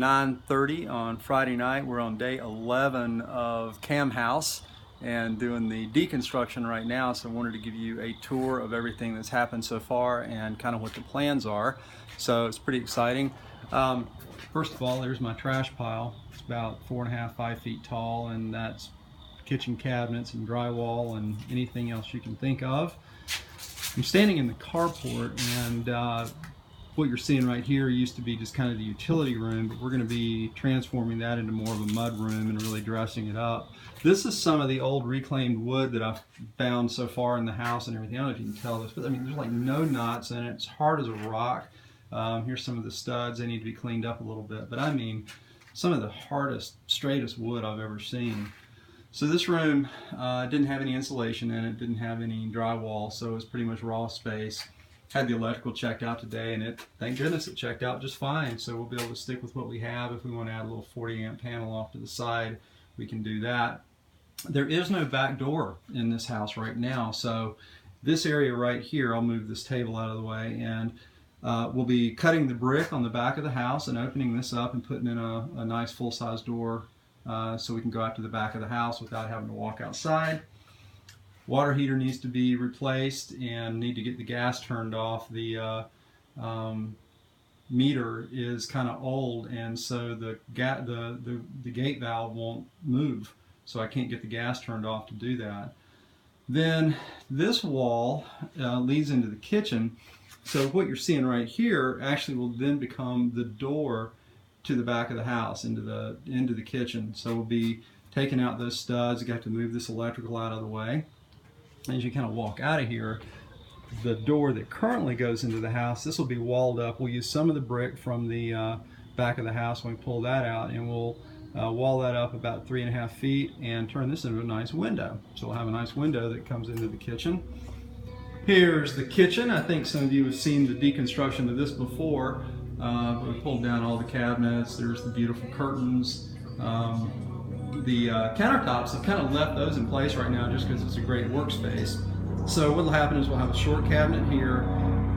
9:30 on Friday night. We're on day 11 of Camhouse and doing the deconstruction right now, so I wanted to give you a tour of everything that's happened so far and kind of what the plans are. So it's pretty exciting. First of all, there's my trash pile. It's about 4.5, 5 feet tall, and that's kitchen cabinets and drywall and anything else you can think of. I'm standing in the carport, and what you're seeing right here used to be just kind of the utility room, but we're going to be transforming that into more of a mud room and really dressing it up. This is some of the old reclaimed wood that I've found so far in the house and everything. I don't know if you can tell this, but I mean, there's like no knots in it. It's hard as a rock. Here's some of the studs. They need to be cleaned up a little bit, but I mean, some of the hardest, straightest wood I've ever seen. So this room didn't have any insulation in it, didn't have any drywall, so it was pretty much raw space. Had the electrical checked out today, and thank goodness it checked out just fine. So we'll be able to stick with what we have. If we want to add a little 40 amp panel off to the side, we can do that. There is no back door in this house right now, so this area right here, I'll move this table out of the way, and we'll be cutting the brick on the back of the house and opening this up and putting in a nice full-size door so we can go out to the back of the house without having to walk outside. Water heater needs to be replaced and need to get the gas turned off. The meter is kind of old, and so the gate valve won't move, so I can't get the gas turned off to do that. Then this wall leads into the kitchen, so what you're seeing right here actually will then become the door to the back of the house into the kitchen. So we'll be taking out those studs. You got to move this electrical out of the way. As you kind of walk out of here, the door that currently goes into the house, this will be walled up. We'll use some of the brick from the back of the house when we pull that out, and we'll wall that up about 3.5 feet and turn this into a nice window. So we'll have a nice window that comes into the kitchen. Here's the kitchen. I think some of you have seen the deconstruction of this before. We pulled down all the cabinets. There's the beautiful curtains. The countertops, have kind of left those in place right now just because it's a great workspace. So what will happen is we'll have a short cabinet here,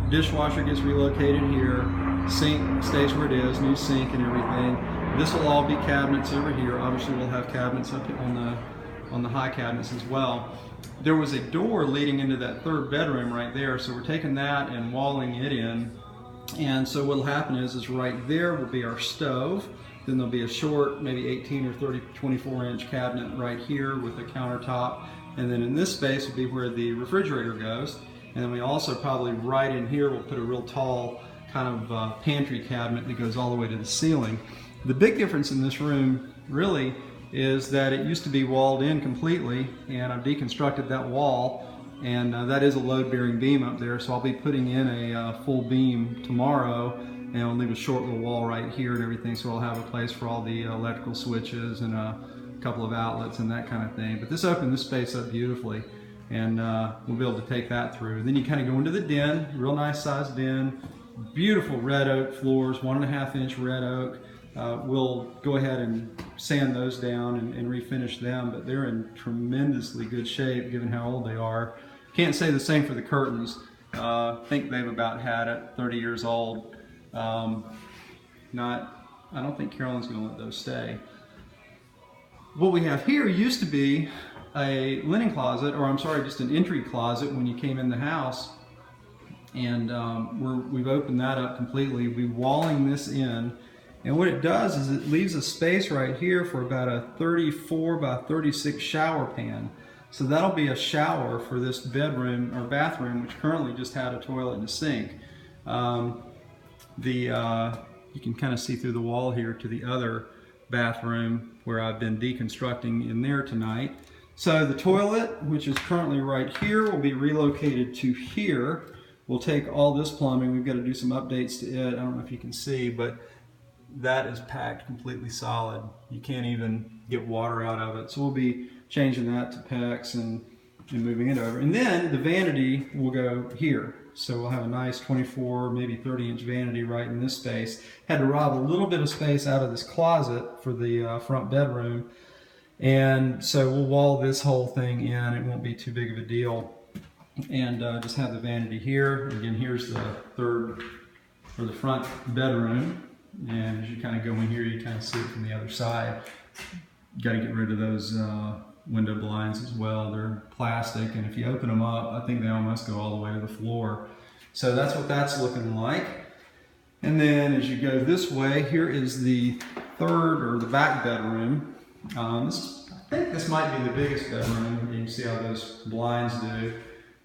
dishwasher gets relocated here, sink stays where it is, new sink and everything. This will all be cabinets over here. Obviously we'll have cabinets up on the high cabinets as well. There was a door leading into that third bedroom right there, so we're taking that and walling it in. And so what will happen is right there will be our stove. Then there'll be a short, maybe 18 or 24-inch cabinet right here with a countertop. And then in this space will be where the refrigerator goes. And then we also probably right in here will put a real tall kind of pantry cabinet that goes all the way to the ceiling. The big difference in this room really is that it used to be walled in completely, and I've deconstructed that wall, and that is a load-bearing beam up there, so I'll be putting in a full beam tomorrow. And I'll leave a short little wall right here and everything, so I'll have a place for all the electrical switches and a couple of outlets and that kind of thing. But this opened this space up beautifully, and we'll be able to take that through. Then you kind of go into the den, real nice sized den, beautiful red oak floors, 1.5-inch red oak. We'll go ahead and sand those down and refinish them, but they're in tremendously good shape given how old they are. Can't say the same for the curtains. I think they've about had it, 30 years old. I don't think Carolyn's going to let those stay. What we have here used to be a linen closet, or I'm sorry, just an entry closet when you came in the house. And we've opened that up completely. We're walling this in. And what it does is it leaves a space right here for about a 34 by 36 shower pan. So that'll be a shower for this bedroom or bathroom, which currently just had a toilet and a sink. You can kind of see through the wall here to the other bathroom where I've been deconstructing in there tonight. So the toilet, which is currently right here, will be relocated to here. We'll take all this plumbing. We've got to do some updates to it. I don't know if you can see, but that is packed completely solid. You can't even get water out of it. So we'll be changing that to PEX and moving it over. And then the vanity will go here. So we'll have a nice 24, maybe 30-inch vanity right in this space. Had to rob a little bit of space out of this closet for the front bedroom. And so we'll wall this whole thing in. It won't be too big of a deal. And just have the vanity here. Again, here's the third or the front bedroom. And as you kind of go in here, you kind of see it from the other side. You got to get rid of those window blinds as well. They're plastic, and if you open them up, I think they almost go all the way to the floor. So that's what that's looking like. And then as you go this way, here is the third, or the back bedroom. I think this might be the biggest bedroom. You can see how those blinds do.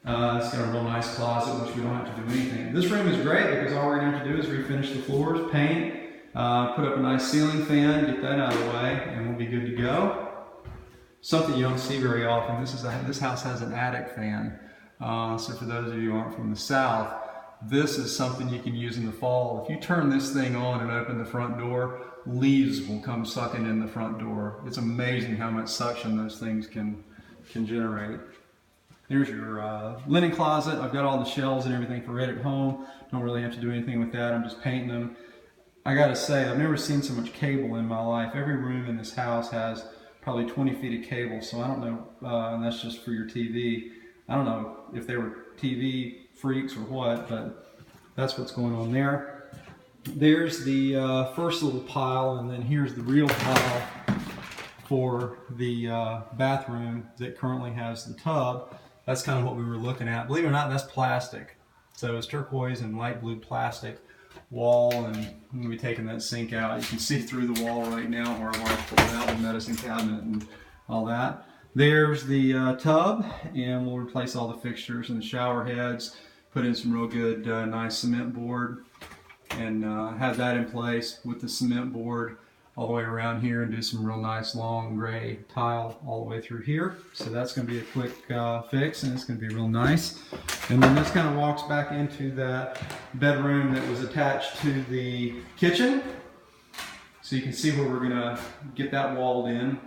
It's got a real nice closet, which we don't have to do anything. This room is great because all we're going to have to do is refinish the floors, paint, put up a nice ceiling fan, get that out of the way, and we'll be good to go. Something you don't see very often, this house has an attic fan. So for those of you who aren't from the South, this is something you can use in the fall. If you turn this thing on and open the front door, leaves will come sucking in the front door. It's amazing how much suction those things can generate. Here's your linen closet. I've got all the shelves and everything for it at home. Don't really have to do anything with that. I'm just painting them. I gotta say, I've never seen so much cable in my life. Every room in this house has probably 20 feet of cable, so I don't know, and that's just for your TV. I don't know if they were TV freaks or what, but that's what's going on there. There's the first little pile, and then here's the real pile for the bathroom that currently has the tub. That's kind of what we were looking at. Believe it or not, that's plastic. So it's turquoise and light blue plastic wall, and we'll be taking that sink out. You can see through the wall right now where I've already pulled out the medicine cabinet and all that. There's the tub, and we'll replace all the fixtures and the shower heads, put in some real good nice cement board, and have that in place with the cement board all the way around here, and do some real nice long gray tile all the way through here. So that's going to be a quick fix, and it's going to be real nice. And then this kind of walks back into that bedroom that was attached to the kitchen. So you can see where we're going to get that walled in.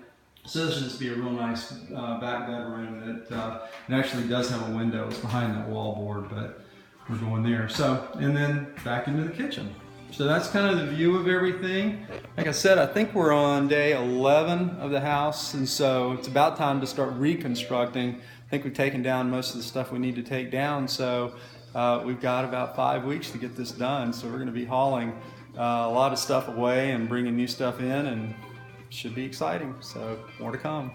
So this should just be a real nice back bedroom that it actually does have a window. It's behind that wall board, but we're going there. So, and then back into the kitchen. So that's kind of the view of everything. Like I said, I think we're on day 11 of the house, and so it's about time to start reconstructing. I think we've taken down most of the stuff we need to take down, so we've got about 5 weeks to get this done. So we're going to be hauling a lot of stuff away and bringing new stuff in, and it should be exciting. So more to come.